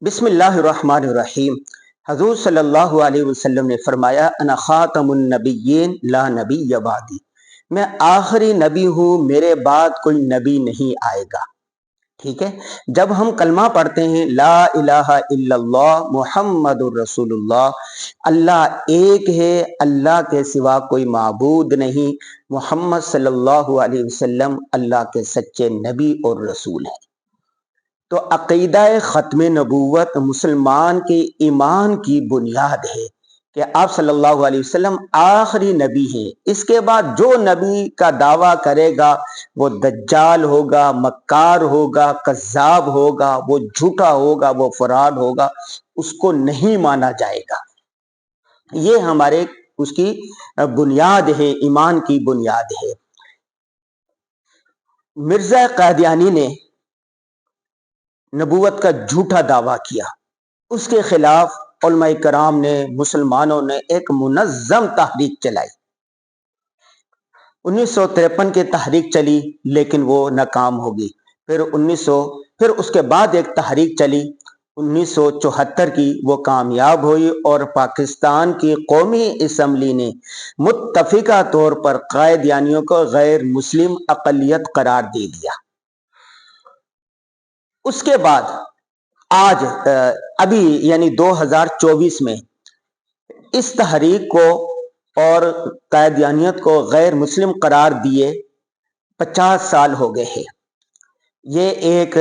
بسم اللہ الرحمن الرحیم۔ حضور صلی اللہ علیہ وسلم نے فرمایا انا خاتم النبیین لا نبی بعدی، میں آخری نبی ہوں، میرے بعد کوئی نبی نہیں آئے گا۔ ٹھیک ہے، جب ہم کلمہ پڑھتے ہیں لا الہ الا اللہ محمد الرسول اللہ، اللہ ایک ہے، اللہ کے سوا کوئی معبود نہیں، محمد صلی اللہ علیہ وسلم اللہ کے سچے نبی اور رسول ہیں۔ تو عقیدہ ختم نبوت مسلمان کے ایمان کی بنیاد ہے کہ آپ صلی اللہ علیہ وسلم آخری نبی ہیں۔ اس کے بعد جو نبی کا دعویٰ کرے گا وہ دجال ہوگا، مکار ہوگا، کذاب ہوگا، وہ جھوٹا ہوگا، وہ فراڈ ہوگا، اس کو نہیں مانا جائے گا۔ یہ ہمارے اس کی بنیاد ہے، ایمان کی بنیاد ہے۔ مرزا قادیانی نے نبوت کا جھوٹا دعویٰ کیا، اس کے خلاف علماء کرام نے، مسلمانوں نے ایک منظم تحریک چلائی۔ 1953 کی تحریک چلی لیکن وہ ناکام ہوگی۔ پھر اس کے بعد ایک تحریک چلی 1974 کی، وہ کامیاب ہوئی اور پاکستان کی قومی اسمبلی نے متفقہ طور پر قادیانیوں کو غیر مسلم اقلیت قرار دے دیا۔ اس کے بعد آج ابھی یعنی 2024 میں اس تحریک کو اور قادیانیت کو غیر مسلم قرار دیے 50 سال ہو گئے ہیں۔ یہ ایک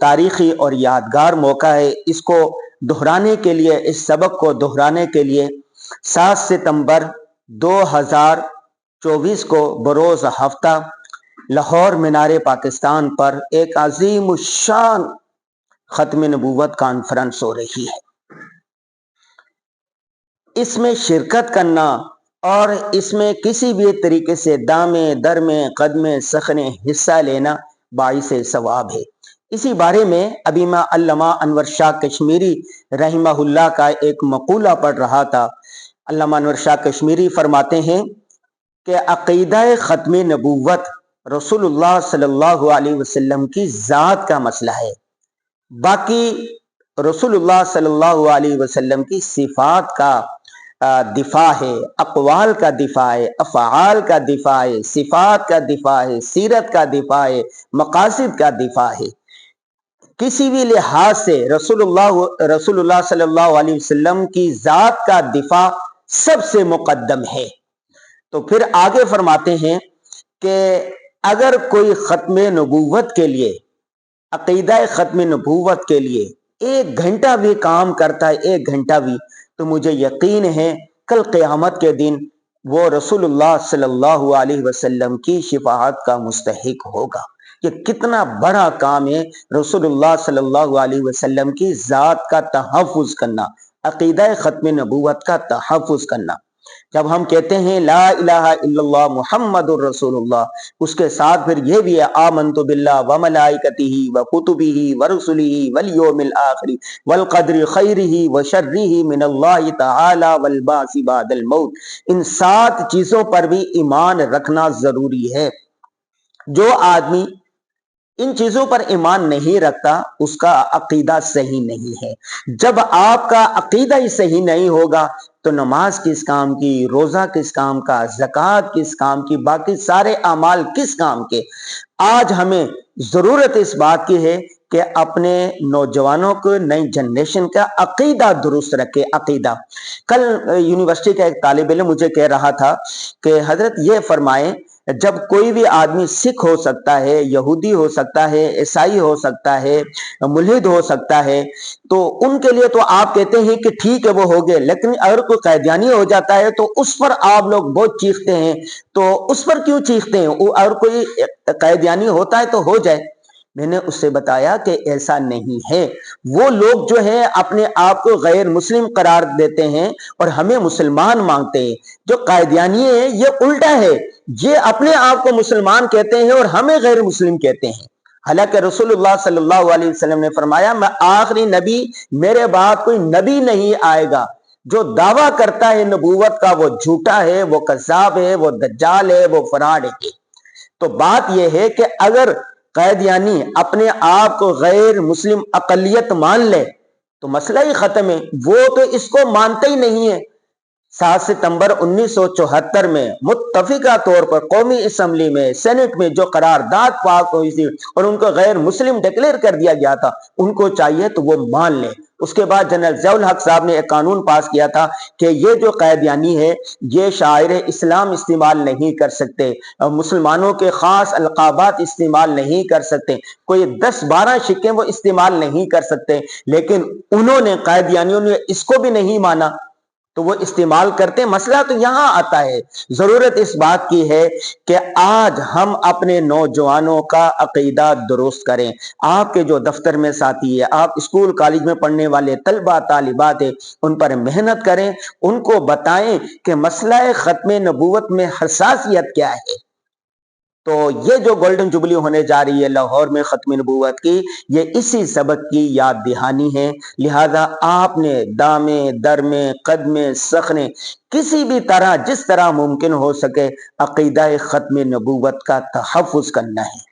تاریخی اور یادگار موقع ہے۔ اس کو دہرانے کے لیے، اس سبق کو دہرانے کے لیے 7 ستمبر 2024 کو بروز ہفتہ لاہور مینار پاکستان پر ایک عظیم الشان ختم نبوت کانفرنس ہو رہی ہے۔ اس میں شرکت کرنا اور اس میں کسی بھی طریقے سے دامے درمے قدمے سخنے حصہ لینا باعث ثواب ہے۔ اسی بارے میں ابھی میں علامہ انور شاہ کشمیری رحمہ اللہ کا ایک مقولہ پڑھ رہا تھا۔ علامہ انور شاہ کشمیری فرماتے ہیں کہ عقیدہ ختم نبوت رسول اللہ صلی اللہ علیہ وسلم کی ذات کا مسئلہ ہے، باقی رسول اللہ صلی اللہ علیہ وسلم کی صفات کا دفاع ہے، اقوال کا دفاع ہے، افعال کا دفاع ہے، صفات کا دفاع ہے، سیرت کا دفاع ہے، مقاصد کا دفاع ہے۔ کسی بھی لحاظ سے رسول اللہ صلی اللہ علیہ وسلم کی ذات کا دفاع سب سے مقدم ہے۔ تو پھر آگے فرماتے ہیں کہ اگر کوئی ختم نبوت کے لیے، عقیدہ ختم نبوت کے لیے 1 گھنٹہ بھی کام کرتا ہے، 1 گھنٹہ بھی، تو مجھے یقین ہے کل قیامت کے دن وہ رسول اللہ صلی اللہ علیہ وسلم کی شفاعت کا مستحق ہوگا۔ یہ کتنا بڑا کام ہے، رسول اللہ صلی اللہ علیہ وسلم کی ذات کا تحفظ کرنا، عقیدہ ختم نبوت کا تحفظ کرنا۔ جب ہم کہتے ہیں لا الہ الا اللہ محمد الرسول اللہ، اس کے ساتھ پھر یہ بھی ہے آمنت باللہ وملائکتہ وکتبہ ورسلہ والیوم الآخر والقدر خیرہ وشرہ من اللہ تعالی والبعث بعد الموت۔ ان 7 چیزوں پر بھی ایمان رکھنا ضروری ہے۔ جو آدمی ان چیزوں پر ایمان نہیں رکھتا اس کا عقیدہ صحیح نہیں ہے۔ جب آپ کا عقیدہ ہی صحیح نہیں ہوگا تو نماز کس کام کی، روزہ کس کام کا، زکوٰۃ کس کام کی، باقی سارے اعمال کس کام کے۔ آج ہمیں ضرورت اس بات کی ہے کہ اپنے نوجوانوں کو، نئی جنریشن کا عقیدہ درست رکھے۔ عقیدہ، کل یونیورسٹی کا ایک طالب علم مجھے کہہ رہا تھا کہ حضرت یہ فرمائیں، جب کوئی بھی آدمی سکھ ہو سکتا ہے، یہودی ہو سکتا ہے، عیسائی ہو سکتا ہے، ملحد ہو سکتا ہے، تو ان کے لیے تو آپ کہتے ہیں کہ ٹھیک ہے وہ ہو گئے، لیکن اگر کوئی قادیانی ہو جاتا ہے تو اس پر آپ لوگ بہت چیختے ہیں۔ تو اس پر کیوں چیختے ہیں؟ اگر کوئی قادیانی ہوتا ہے تو ہو جائے۔ میں نے اس سے بتایا کہ ایسا نہیں ہے۔ وہ لوگ جو ہے اپنے آپ کو غیر مسلم قرار دیتے ہیں اور ہمیں مسلمان مانگتے ہیں۔ جو قادیانی ہے یہ الٹا ہے، یہ اپنے آپ کو مسلمان کہتے ہیں اور ہمیں غیر مسلم کہتے ہیں۔ حالانکہ رسول اللہ صلی اللہ علیہ وسلم نے فرمایا میں آخری نبی، میرے بعد کوئی نبی نہیں آئے گا۔ جو دعویٰ کرتا ہے نبوت کا وہ جھوٹا ہے، وہ کذاب ہے، وہ دجال ہے، وہ فراڈ ہے۔ تو بات یہ ہے کہ اگر قادیانی اپنے آپ کو غیر مسلم اقلیت مان لے تو مسئلہ ہی ختم ہے، وہ تو اس کو مانتے ہی نہیں ہے۔ 7 ستمبر 1974 میں متفقہ طور پر قومی اسمبلی میں، سینٹ میں جو قرارداد پاس ہوئی تھی اور ان کو غیر مسلم ڈکلیئر کر دیا گیا تھا، ان کو چاہیے تو وہ مان لیں۔ اس کے بعد جنرل ضیاء الحق صاحب نے ایک قانون پاس کیا تھا کہ یہ جو قادیانی ہے یہ شاعر اسلام استعمال نہیں کر سکتے، مسلمانوں کے خاص القابات استعمال نہیں کر سکتے، کوئی 10-12 شکیں وہ استعمال نہیں کر سکتے، لیکن انہوں نے، قادیانیوں نے اس کو بھی نہیں مانا تو وہ استعمال کرتے۔ مسئلہ تو یہاں آتا ہے، ضرورت اس بات کی ہے کہ آج ہم اپنے نوجوانوں کا عقیدہ درست کریں۔ آپ کے جو دفتر میں ساتھی ہے، آپ اسکول کالج میں پڑھنے والے طلبہ طالبات ہیں، ان پر محنت کریں، ان کو بتائیں کہ مسئلہ ختم نبوت میں حساسیت کیا ہے۔ تو یہ جو گولڈن جوبلی ہونے جا رہی ہے لاہور میں ختم نبوت کی، یہ اسی سبق کی یاد دہانی ہے۔ لہذا آپ نے دامے درمے قدمے سخنے کسی بھی طرح، جس طرح ممکن ہو سکے، عقیدہ ختم نبوت کا تحفظ کرنا ہے۔